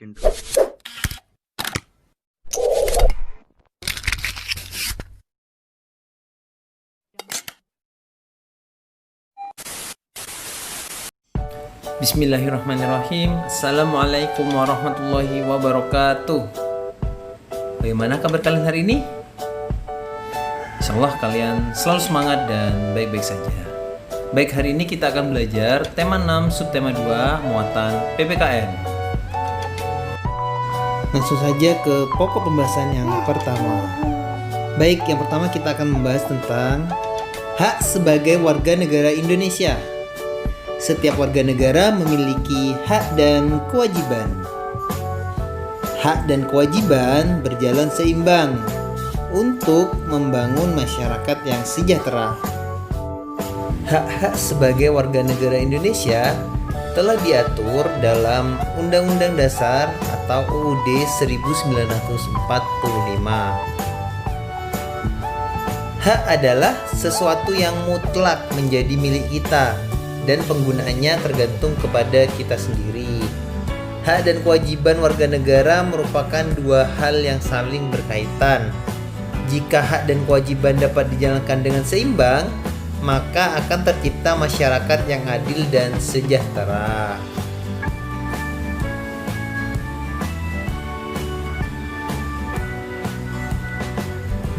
Intro. Bismillahirrahmanirrahim. Assalamualaikum warahmatullahi wabarakatuh. Bagaimana kabar kalian hari ini? Insyaallah kalian selalu semangat dan baik-baik saja. Baik, hari ini kita akan belajar tema 6 subtema 2 muatan PPKN. Langsung saja ke pokok pembahasan yang pertama. Baik, yang pertama kita akan membahas tentang hak sebagai warga negara Indonesia. Setiap warga negara memiliki hak dan kewajiban. Hak dan kewajiban berjalan seimbang untuk membangun masyarakat yang sejahtera. Hak-hak sebagai warga negara Indonesia telah diatur dalam Undang-Undang Dasar atau UUD 1945. Hak adalah sesuatu yang mutlak menjadi milik kita dan penggunaannya tergantung kepada kita sendiri. Hak dan kewajiban warga negara merupakan dua hal yang saling berkaitan. Jika hak dan kewajiban dapat dijalankan dengan seimbang, maka akan tercipta masyarakat yang adil dan sejahtera.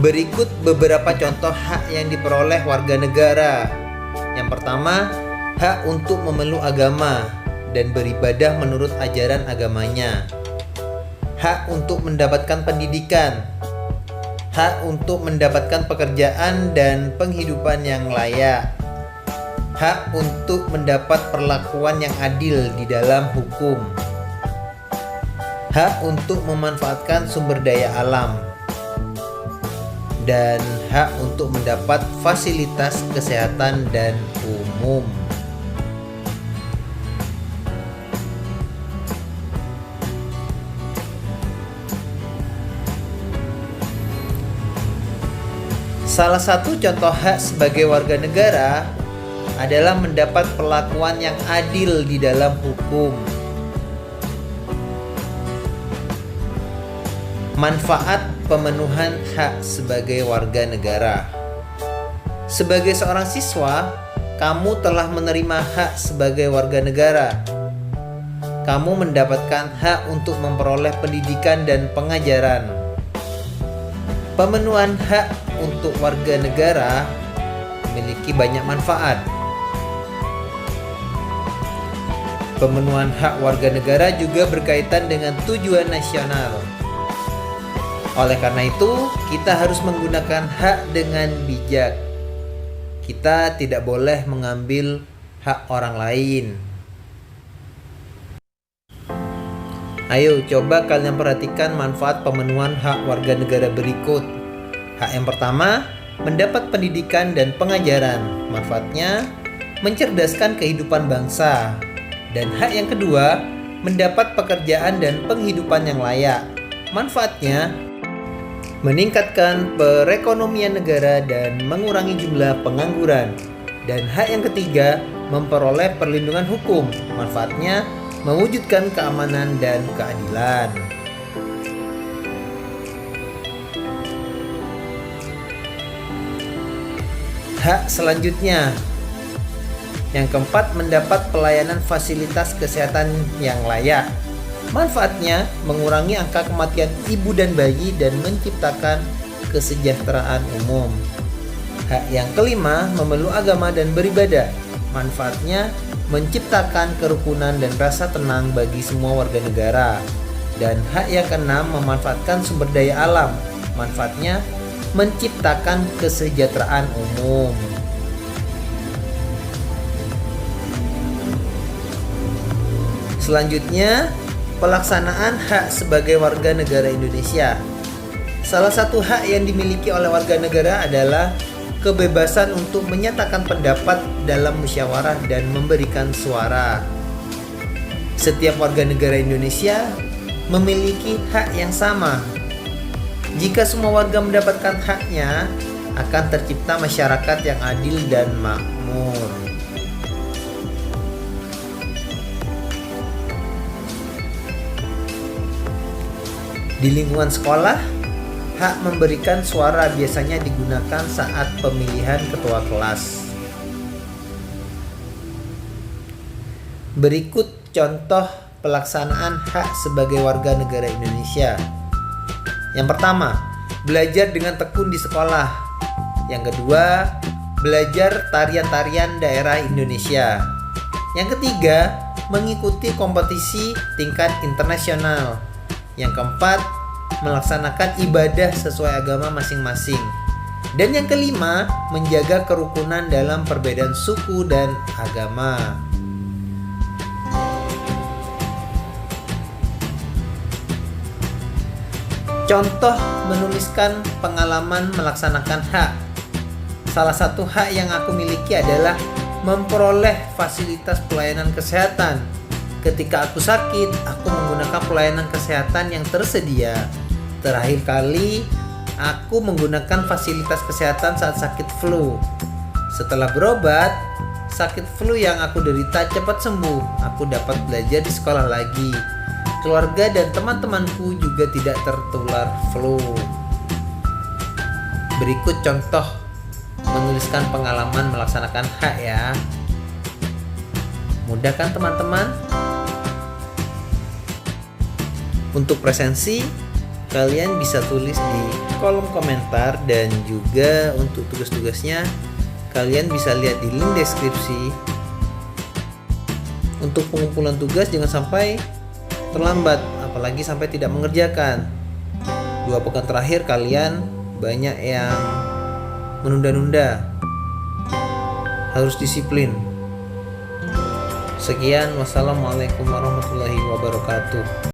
Berikut beberapa contoh hak yang diperoleh warga negara. Yang pertama, hak untuk memeluk agama dan beribadah menurut ajaran agamanya. Hak untuk mendapatkan pendidikan. Hak untuk mendapatkan pekerjaan dan penghidupan yang layak. Hak untuk mendapat perlakuan yang adil di dalam hukum. Hak untuk memanfaatkan sumber daya alam. Dan hak untuk mendapat fasilitas kesehatan dan umum. Salah satu contoh hak sebagai warga negara adalah mendapat perlakuan yang adil di dalam hukum. Manfaat pemenuhan hak sebagai warga negara. Sebagai seorang siswa, kamu telah menerima hak sebagai warga negara. Kamu mendapatkan hak untuk memperoleh pendidikan dan pengajaran. Pemenuhan hak untuk warga negara memiliki banyak manfaat. Pemenuhan hak warga negara juga berkaitan dengan tujuan nasional. Oleh karena itu, kita harus menggunakan hak dengan bijak. Kita tidak boleh mengambil hak orang lain. Ayo coba kalian perhatikan manfaat pemenuhan hak warga negara berikut. Hak yang pertama, mendapat pendidikan dan pengajaran. Manfaatnya, mencerdaskan kehidupan bangsa. Dan hak yang kedua, mendapat pekerjaan dan penghidupan yang layak. Manfaatnya, meningkatkan perekonomian negara dan mengurangi jumlah pengangguran. Dan hak yang ketiga, memperoleh perlindungan hukum. Manfaatnya, mewujudkan keamanan dan keadilan. Hak selanjutnya, yang keempat, mendapat pelayanan fasilitas kesehatan yang layak. Manfaatnya, mengurangi angka kematian ibu dan bayi dan menciptakan kesejahteraan umum. Hak yang kelima, memeluk agama dan beribadah. Manfaatnya, menciptakan kerukunan dan rasa tenang bagi semua warga negara. Dan hak yang keenam, memanfaatkan sumber daya alam. Manfaatnya, menciptakan kesejahteraan umum. Selanjutnya, pelaksanaan hak sebagai warga negara Indonesia. Salah satu hak yang dimiliki oleh warga negara adalah kebebasan untuk menyatakan pendapat dalam musyawarah dan memberikan suara. Setiap warga negara Indonesia memiliki hak yang sama. Jika semua warga mendapatkan haknya, akan tercipta masyarakat yang adil dan makmur. Di lingkungan sekolah, hak memberikan suara biasanya digunakan saat pemilihan ketua kelas. Berikut contoh pelaksanaan hak sebagai warga negara Indonesia. Yang pertama, belajar dengan tekun di sekolah. Yang kedua, belajar tarian-tarian daerah Indonesia. Yang ketiga, mengikuti kompetisi tingkat internasional. Yang keempat, melaksanakan ibadah sesuai agama masing-masing. Dan yang kelima, menjaga kerukunan dalam perbedaan suku dan agama. Contoh menuliskan pengalaman melaksanakan hak. Salah satu hak yang aku miliki adalah memperoleh fasilitas pelayanan kesehatan. Ketika aku sakit, aku menggunakan pelayanan kesehatan yang tersedia. Terakhir kali, aku menggunakan fasilitas kesehatan saat sakit flu. Setelah berobat, sakit flu yang aku derita cepat sembuh. Aku dapat belajar di sekolah lagi. Keluarga dan teman-temanku juga tidak tertular flu. Berikut contoh menuliskan pengalaman melaksanakan hak ya. Mudah kan teman-teman? Untuk presensi, kalian bisa tulis di kolom komentar, dan juga untuk tugas-tugasnya kalian bisa lihat di link deskripsi. Untuk pengumpulan tugas jangan sampai terlambat, apalagi sampai tidak mengerjakan. 2 pekan terakhir kalian banyak yang menunda-nunda. Harus disiplin. Sekian, wassalamualaikum warahmatullahi wabarakatuh.